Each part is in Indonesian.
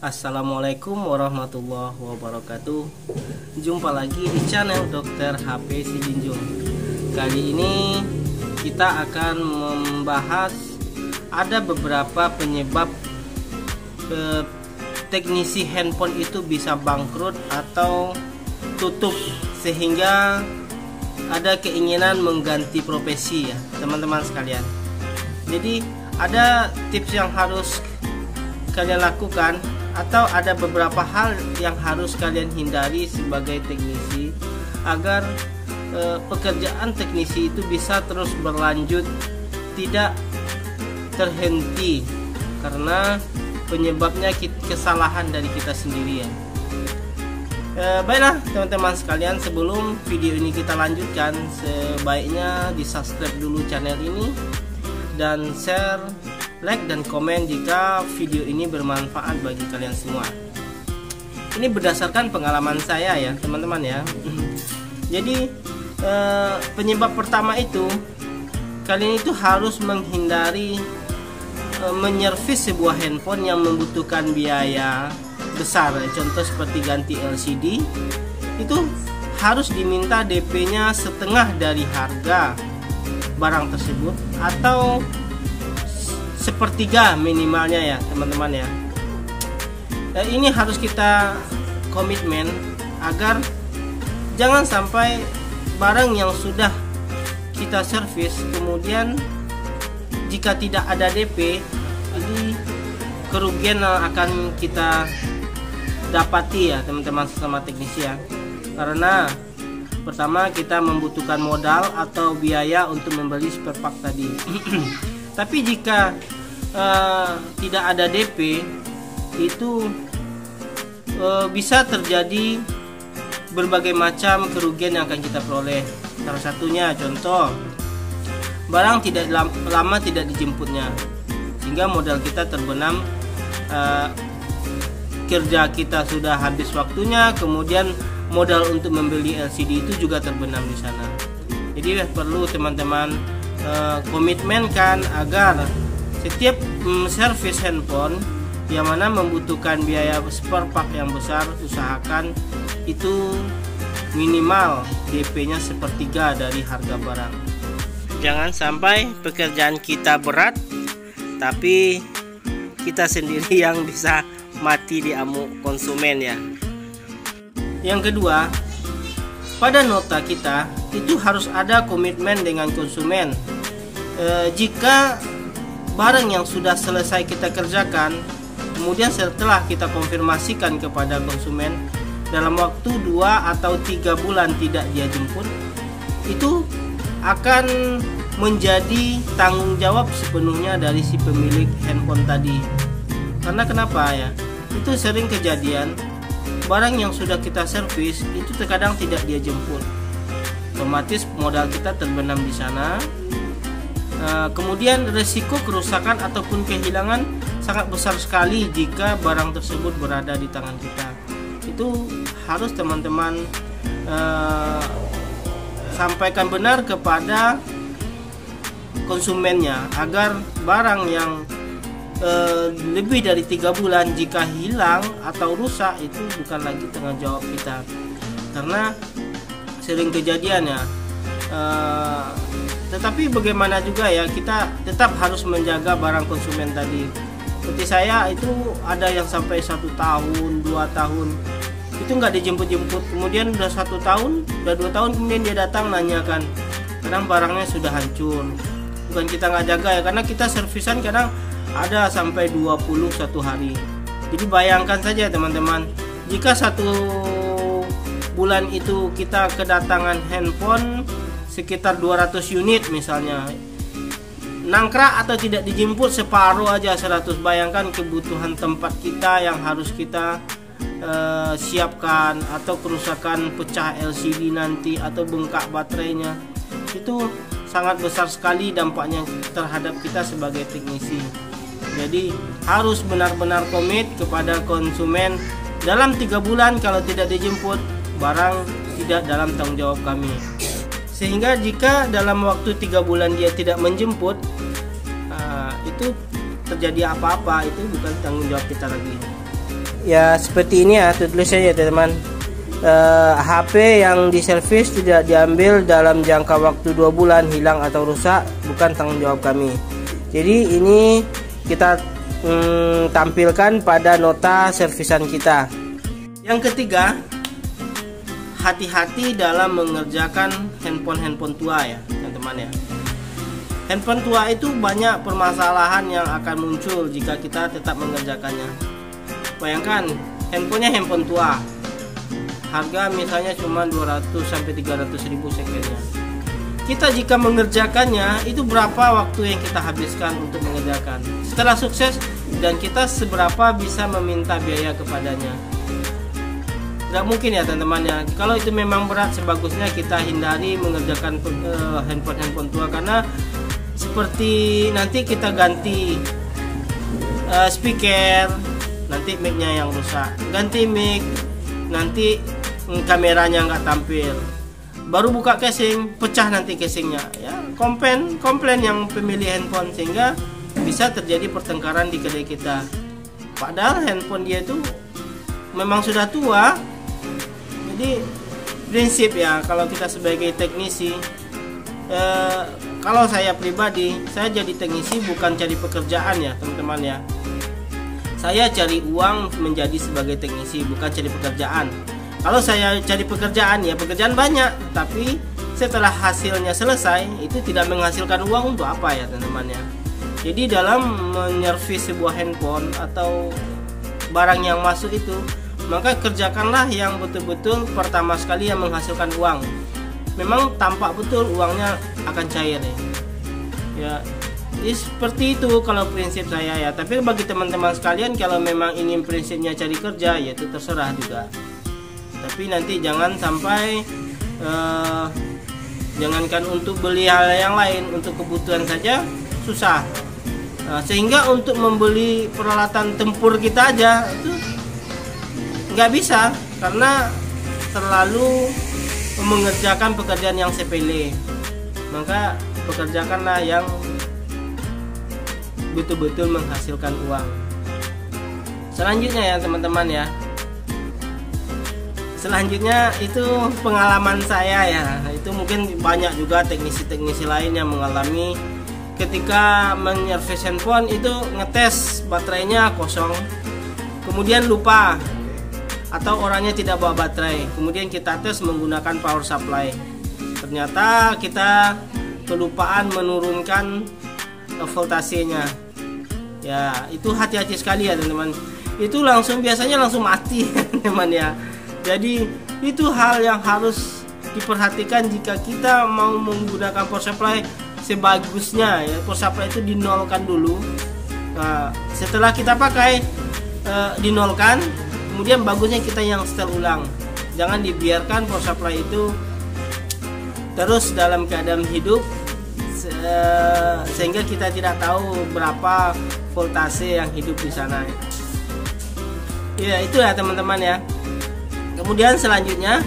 Assalamualaikum warahmatullahi wabarakatuh. Jumpa lagi di channel Dokter HP Sijinjung. Kali ini kita akan membahas ada beberapa penyebab teknisi handphone itu bisa bangkrut atau tutup sehingga ada keinginan mengganti profesi ya teman-teman sekalian. Jadi ada tips yang harus kalian lakukan atau ada beberapa hal yang harus kalian hindari sebagai teknisi agar pekerjaan teknisi itu bisa terus berlanjut, tidak terhenti karena penyebabnya kesalahan dari kita sendiri ya. Baiklah teman-teman sekalian, sebelum video ini kita lanjutkan, sebaiknya di subscribe dulu channel ini dan share, like dan komen jika video ini bermanfaat bagi kalian semua. Ini berdasarkan pengalaman saya ya teman-teman ya. Jadi penyebab pertama itu, kalian itu harus menghindari menyervis sebuah handphone yang membutuhkan biaya besar. Contoh seperti ganti LCD, itu harus diminta DP-nya setengah dari harga barang tersebut atau sepertiga minimalnya ya teman-teman ya. Ini harus kita komitmen agar jangan sampai barang yang sudah kita servis kemudian jika tidak ada DP, ini kerugian yang akan kita dapati ya teman-teman sesama teknisi ya. Karena pertama kita membutuhkan modal atau biaya untuk membeli spare part tadi. Tapi jika tidak ada DP, itu bisa terjadi berbagai macam kerugian yang akan kita peroleh. Salah satunya contoh, barang tidak lama tidak dijemputnya sehingga modal kita terbenam, kerja kita sudah habis waktunya, kemudian modal untuk membeli LCD itu juga terbenam di sana. Jadi perlu teman-teman komitmenkan agar setiap servis handphone yang mana membutuhkan biaya spare part yang besar, usahakan itu minimal DP-nya sepertiga dari harga barang. Jangan sampai pekerjaan kita berat tapi kita sendiri yang bisa mati di amuk konsumen ya. Yang kedua, pada nota kita itu harus ada komitmen dengan konsumen. Jika barang yang sudah selesai kita kerjakan, kemudian setelah kita konfirmasikan kepada konsumen dalam waktu 2 atau 3 bulan tidak dia jemput, itu akan menjadi tanggung jawab sepenuhnya dari si pemilik handphone tadi. Karena kenapa ya? Itu sering kejadian barang yang sudah kita servis itu terkadang tidak dia jemput, otomatis modal kita terbenam di sana. Kemudian resiko kerusakan ataupun kehilangan sangat besar sekali jika barang tersebut berada di tangan kita. Itu harus teman-teman sampaikan benar kepada konsumennya agar barang yang lebih dari 3 bulan jika hilang atau rusak itu bukan lagi tanggung jawab kita. Karena sering kejadian ya. Tetapi bagaimana juga ya, kita tetap harus menjaga barang konsumen tadi. Seperti saya itu ada yang sampai 1 tahun, 2 tahun itu nggak dijemput-jemput, kemudian udah 1 tahun, udah 2 tahun kemudian dia datang nanyakan, kadang barangnya sudah hancur. Bukan kita nggak jaga ya, karena kita servisan kadang ada sampai 21 hari. Jadi bayangkan saja teman-teman, jika 1 bulan itu kita kedatangan handphone sekitar 200 unit misalnya, nangkrak atau tidak dijemput separuh aja 100, bayangkan kebutuhan tempat kita yang harus kita siapkan, atau kerusakan pecah LCD nanti atau bengkak baterainya, itu sangat besar sekali dampaknya terhadap kita sebagai teknisi. Jadi harus benar-benar komit kepada konsumen, dalam 3 bulan kalau tidak dijemput barang tidak dalam tanggung jawab kami. Sehingga jika dalam waktu 3 bulan dia tidak menjemput, itu terjadi apa-apa itu bukan tanggung jawab kita lagi. ya seperti ini ya, tulis saja teman-teman. HP yang diservis tidak diambil dalam jangka waktu 2 bulan, hilang atau rusak bukan tanggung jawab kami. Jadi ini kita tampilkan pada nota servisan kita. Yang ketiga, hati-hati dalam mengerjakan handphone tua ya teman-teman ya. Handphone tua itu banyak permasalahan yang akan muncul jika kita tetap mengerjakannya. Bayangkan handphonenya handphone tua, harga misalnya cuma 200 sampai 300 ribu secondnya. Kita jika mengerjakannya, itu berapa waktu yang kita habiskan untuk mengerjakan. Setelah sukses, dan kita seberapa bisa meminta biaya kepadanya. Tidak mungkin ya teman-teman ya. Kalau itu memang berat, sebagusnya kita hindari mengerjakan handphone tua, karena seperti nanti kita ganti speaker, nanti mic-nya yang rusak, ganti mic, nanti kameranya nggak tampil, baru buka casing pecah nanti casingnya ya. Komplain yang pemilik handphone, sehingga bisa terjadi pertengkaran di kedai kita. Padahal handphone dia itu memang sudah tua. Jadi prinsip ya, kalau kita sebagai teknisi, kalau saya pribadi, saya jadi teknisi bukan cari pekerjaan ya teman-teman ya. Saya cari uang menjadi sebagai teknisi, bukan cari pekerjaan. Kalau saya cari pekerjaan ya pekerjaan banyak, tapi setelah hasilnya selesai itu tidak menghasilkan uang, untuk apa ya teman-teman ya. Jadi dalam menyervis sebuah handphone atau barang yang masuk itu, maka kerjakanlah yang betul-betul pertama sekali yang menghasilkan uang. Memang tampak betul uangnya akan cair ya. Jadi seperti itu kalau prinsip saya ya. Tapi bagi teman-teman sekalian, kalau memang ingin prinsipnya cari kerja, ya itu terserah juga. Tapi nanti jangan sampai jangankan untuk beli hal yang lain, untuk kebutuhan saja susah. Sehingga untuk membeli peralatan tempur kita aja itu nggak bisa, karena terlalu mengerjakan pekerjaan yang sepele. Maka pekerjakanlah yang betul-betul menghasilkan uang. Selanjutnya ya teman-teman ya, selanjutnya itu pengalaman saya ya. Itu mungkin banyak juga teknisi-teknisi lain yang mengalami ketika menyervis handphone itu ngetes baterainya kosong, kemudian lupa atau orangnya tidak bawa baterai, kemudian kita tes menggunakan power supply, ternyata kita kelupaan menurunkan voltasenya ya. Itu hati-hati sekali ya teman-teman, itu biasanya langsung mati teman ya. Jadi itu hal yang harus diperhatikan jika kita mau menggunakan power supply. Sebagusnya ya power supply itu dinolkan dulu. Nah, setelah kita pakai dinolkan, kemudian bagusnya kita yang setel ulang. Jangan dibiarkan power supply itu terus dalam keadaan hidup, sehingga kita tidak tahu berapa voltase yang hidup di sana. Ya itu ya teman-teman ya. Kemudian selanjutnya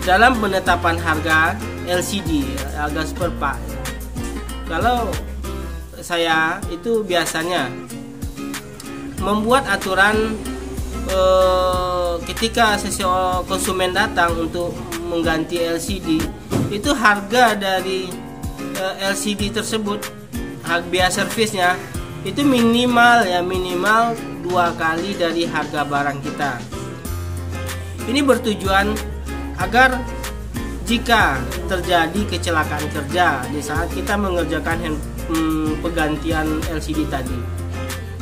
dalam penetapan harga LCD, harga spare part. Kalau saya itu biasanya membuat aturan ketika konsumen datang untuk mengganti LCD, itu harga dari LCD tersebut, harga biaya servisnya itu minimal 2 kali dari harga barang kita. Ini bertujuan agar jika terjadi kecelakaan kerja di saat kita mengerjakan penggantian LCD tadi,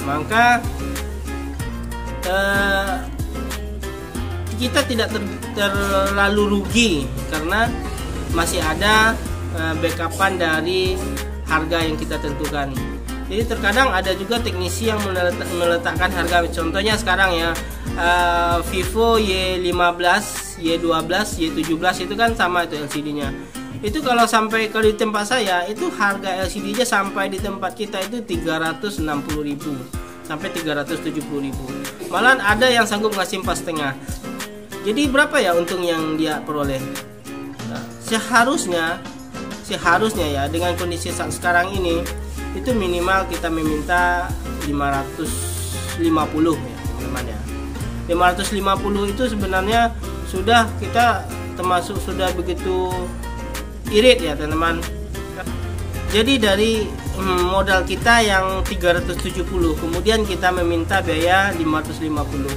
maka kita tidak terlalu rugi, karena masih ada backupan dari harga yang kita tentukan. Jadi terkadang ada juga teknisi yang meletakkan harga, contohnya sekarang ya Vivo Y15, Y12, Y17 itu kan sama itu LCD-nya. Itu kalau sampai di tempat saya, itu harga LCD-nya sampai di tempat kita itu 360.000 sampai 370.000. Malah ada yang sanggup ngasih 4,5. Jadi berapa ya untung yang dia peroleh? Nah, seharusnya ya dengan kondisi saat sekarang ini, itu minimal kita meminta 550 ya teman-teman teman-teman ya. 550 itu sebenarnya sudah kita termasuk sudah begitu irit ya teman-teman. Jadi dari modal kita yang 370, kemudian kita meminta biaya 550.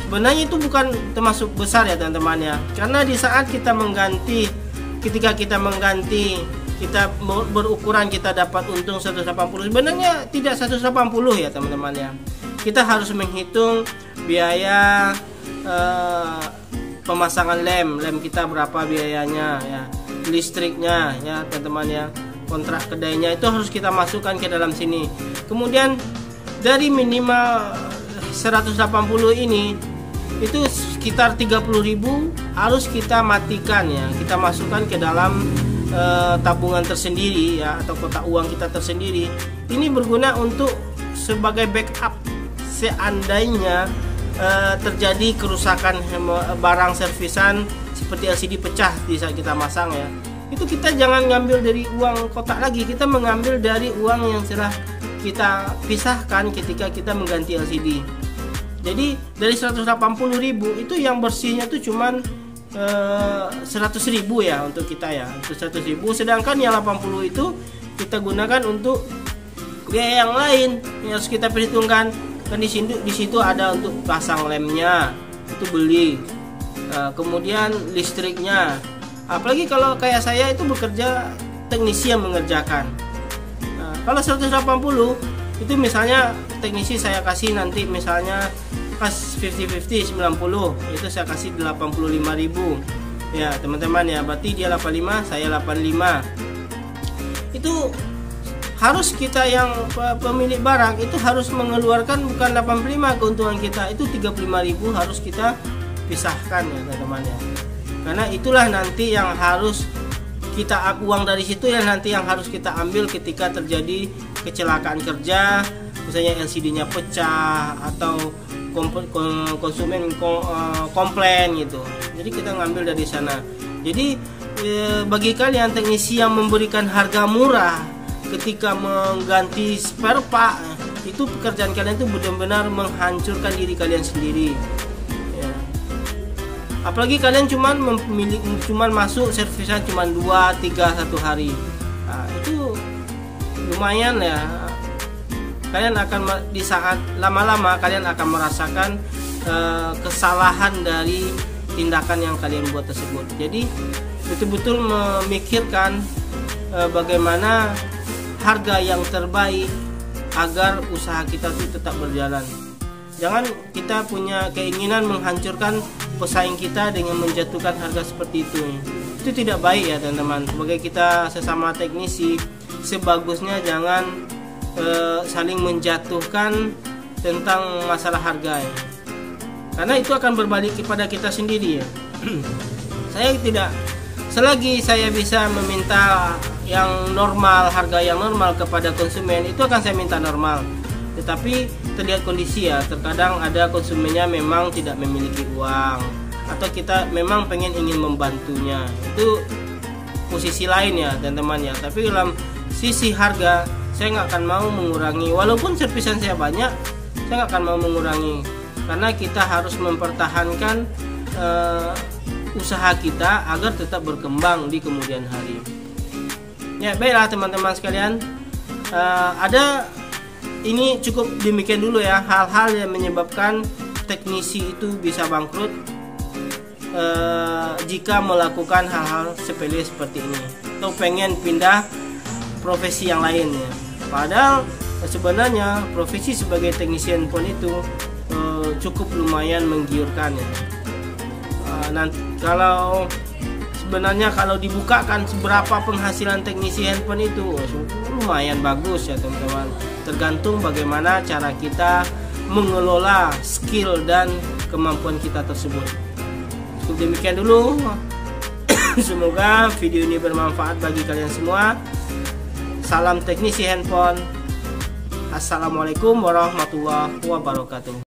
Sebenarnya itu bukan termasuk besar ya teman-teman ya. Karena di saat kita mengganti, ketika kita mengganti, kita berukuran kita dapat untung 180. Sebenarnya tidak 180 ya teman-teman ya. Kita harus menghitung biaya pemasangan lem kita berapa biayanya ya, listriknya ya teman-teman ya, kontrak kedainya itu harus kita masukkan ke dalam sini. Kemudian dari minimal 180 ini itu sekitar 30.000 harus kita matikan ya, kita masukkan ke dalam tabungan tersendiri ya, atau kotak uang kita tersendiri. Ini berguna untuk sebagai backup seandainya terjadi kerusakan barang servisan seperti LCD pecah di saat kita masang ya. Itu kita jangan ngambil dari uang kotak lagi, kita mengambil dari uang yang sudah kita pisahkan ketika kita mengganti LCD. Jadi dari 180.000 itu yang bersihnya itu cuman 100.000 ya untuk kita ya, untuk 100.000. Sedangkan yang 80 itu kita gunakan untuk biaya yang lain yang harus kita perhitungkan. Kan di situ ada untuk pasang lemnya, itu beli. Kemudian listriknya. Apalagi kalau kayak saya itu bekerja teknisi yang mengerjakan. Kalau 180 itu misalnya teknisi saya kasih nanti misalnya pas 50-50 90, itu saya kasih 85.000 ya teman-teman ya, berarti dia 85 saya 85. Itu harus kita yang pemilik barang itu harus mengeluarkan bukan 85 keuntungan kita, itu 35.000 harus kita pisahkan ya teman-teman ya. Karena itulah nanti yang harus kita uang dari situ yang nanti yang harus kita ambil ketika terjadi kecelakaan kerja, misalnya LCD-nya pecah atau konsumen komplain gitu. Jadi kita ngambil dari sana. Jadi bagi kalian teknisi yang memberikan harga murah ketika mengganti spare part, itu pekerjaan kalian itu benar-benar menghancurkan diri kalian sendiri ya. Apalagi kalian cuman masuk servisan cuman 2-3 1 hari. Nah, itu lumayan ya. Kalian akan di saat lama-lama kalian akan merasakan kesalahan dari tindakan yang kalian buat tersebut. Jadi betul-betul memikirkan bagaimana harga yang terbaik agar usaha kita itu tetap berjalan. Jangan kita punya keinginan menghancurkan pesaing kita dengan menjatuhkan harga seperti itu. Itu tidak baik ya teman-teman. Sebagai kita sesama teknisi, sebagusnya jangan saling menjatuhkan tentang masalah harga ya. Karena itu akan berbalik kepada kita sendiri ya. Saya tidak, selagi saya bisa meminta yang normal, harga yang normal kepada konsumen, itu akan saya minta normal. Tetapi terlihat kondisi ya, terkadang ada konsumennya memang tidak memiliki uang, atau kita memang ingin membantunya, itu posisi lain ya teman-teman ya. Tapi dalam sisi harga saya nggak akan mau mengurangi, walaupun servisan saya banyak, saya nggak akan mau mengurangi, karena kita harus mempertahankan usaha kita agar tetap berkembang di kemudian hari. Ya baiklah teman-teman sekalian, ada ini cukup demikian dulu ya hal-hal yang menyebabkan teknisi itu bisa bangkrut jika melakukan hal-hal sepele seperti ini, atau pengen pindah profesi yang lain ya. Padahal sebenarnya profesi sebagai teknisi handphone itu cukup lumayan menggiurkan ya. Nanti kalau sebenarnya kalau dibukakan seberapa penghasilan teknisi handphone itu lumayan bagus ya teman-teman. Tergantung bagaimana cara kita mengelola skill dan kemampuan kita tersebut. Cukup demikian dulu. Semoga video ini bermanfaat bagi kalian semua. Salam teknisi handphone. Assalamualaikum warahmatullahi wabarakatuh.